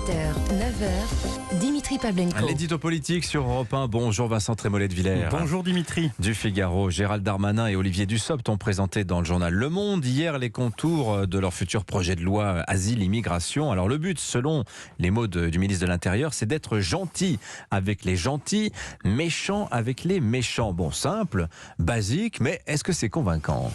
7h, 9h, Dimitri Pavlenko. L'édito politique sur Europe 1. Bonjour Vincent Trémollet de Villers. Bonjour Dimitri. Du Figaro, Gérald Darmanin et Olivier Dussopt ont présenté dans le journal Le Monde hier les contours de leur futur projet de loi asile-immigration. Alors le but, selon les mots du ministre de l'Intérieur, c'est d'être gentil avec les gentils, méchant avec les méchants. Bon, simple, basique, mais est-ce que c'est convaincant ?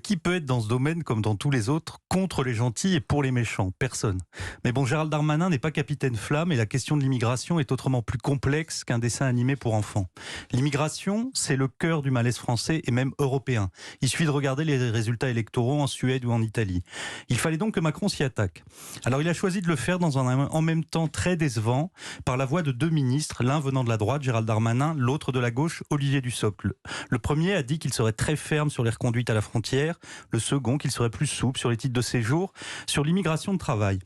Qui peut être dans ce domaine, comme dans tous les autres, contre les gentils et pour les méchants ? Personne. Mais bon, Gérald Darmanin n'est pas capitaine Flamme et la question de l'immigration est autrement plus complexe qu'un dessin animé pour enfants. L'immigration, c'est le cœur du malaise français et même européen. Il suffit de regarder les résultats électoraux en Suède ou en Italie. Il fallait donc que Macron s'y attaque. Alors il a choisi de le faire dans un en même temps très décevant par la voix de deux ministres, l'un venant de la droite, Gérald Darmanin, l'autre de la gauche, Olivier Dussopt. Le premier a dit qu'il serait très ferme sur les reconduites à la frontière, le second qu'il serait plus souple sur les titres de séjour, sur l'immigration de travail.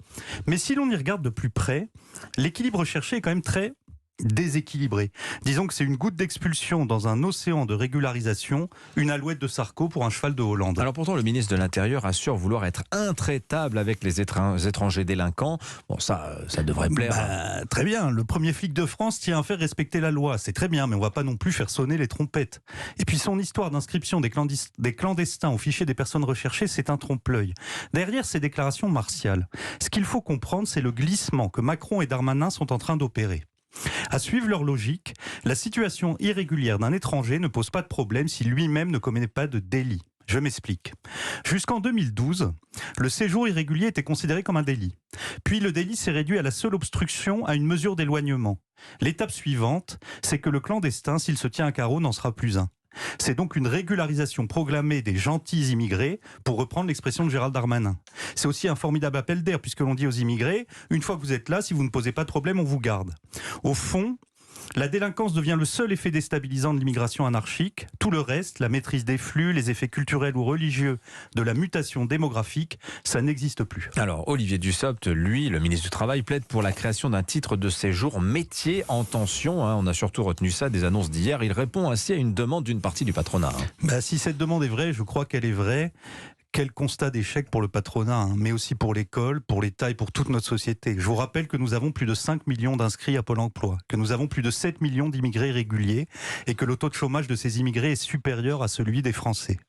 Mais si l'on y regarde de plus près, l'équilibre recherché est quand même très déséquilibré. Disons que c'est une goutte d'expulsion dans un océan de régularisation, une alouette de Sarko pour un cheval de Hollande. Alors pourtant, le ministre de l'Intérieur assure vouloir être intraitable avec les étrangers délinquants. Bon, ça devrait plaire. Très bien, le premier flic de France tient à faire respecter la loi. C'est très bien, mais on ne va pas non plus faire sonner les trompettes. Et puis son histoire d'inscription des clandestins au fichier des personnes recherchées, c'est un trompe-l'œil. Derrière ces déclarations martiales, ce qu'il faut comprendre, c'est le glissement que Macron et Darmanin sont en train d'opérer. À suivre leur logique, la situation irrégulière d'un étranger ne pose pas de problème si lui-même ne commet pas de délit. Je m'explique. Jusqu'en 2012, le séjour irrégulier était considéré comme un délit. Puis le délit s'est réduit à la seule obstruction à une mesure d'éloignement. L'étape suivante, c'est que le clandestin, s'il se tient à carreau, n'en sera plus un. C'est donc une régularisation proclamée des gentils immigrés, pour reprendre l'expression de Gérald Darmanin. C'est aussi un formidable appel d'air, puisque l'on dit aux immigrés, une fois que vous êtes là, si vous ne posez pas de problème, on vous garde. Au fond, la délinquance devient le seul effet déstabilisant de l'immigration anarchique. Tout le reste, la maîtrise des flux, les effets culturels ou religieux de la mutation démographique, ça n'existe plus. Alors, Olivier Dussopt, lui, le ministre du Travail, plaide pour la création d'un titre de séjour métier en tension. On a surtout retenu ça des annonces d'hier. Il répond ainsi à une demande d'une partie du patronat. Si cette demande est vraie, je crois qu'elle est vraie. Quel constat d'échec pour le patronat, mais aussi pour l'école, pour l'État et pour toute notre société. Je vous rappelle que nous avons plus de 5 millions d'inscrits à Pôle emploi, que nous avons plus de 7 millions d'immigrés réguliers et que le taux de chômage de ces immigrés est supérieur à celui des Français.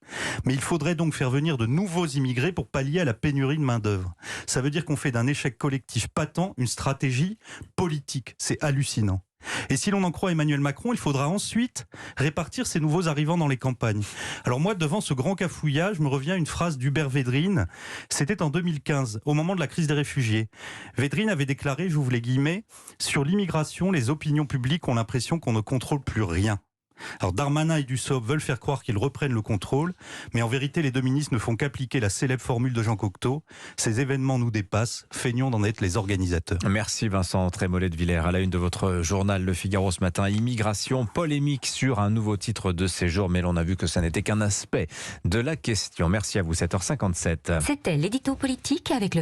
Mais il faudrait donc faire venir de nouveaux immigrés pour pallier à la pénurie de main-d'œuvre. Ça veut dire qu'on fait d'un échec collectif patent une stratégie politique. C'est hallucinant. Et si l'on en croit Emmanuel Macron, il faudra ensuite répartir ces nouveaux arrivants dans les campagnes. Alors moi, devant ce grand cafouillage, me revient une phrase d'Hubert Védrine. C'était en 2015, au moment de la crise des réfugiés. Védrine avait déclaré, j'ouvre les guillemets, « Sur l'immigration, les opinions publiques ont l'impression qu'on ne contrôle plus rien ». Alors Darmanin et Dussopt veulent faire croire qu'ils reprennent le contrôle, mais en vérité les deux ministres ne font qu'appliquer la célèbre formule de Jean Cocteau. Ces événements nous dépassent, feignons d'en être les organisateurs. Merci Vincent Trémollet de Villers. À la une de votre journal Le Figaro ce matin, immigration, polémique sur un nouveau titre de séjour, mais l'on a vu que ça n'était qu'un aspect de la question. Merci à vous, 7h57. C'était l'édito politique avec le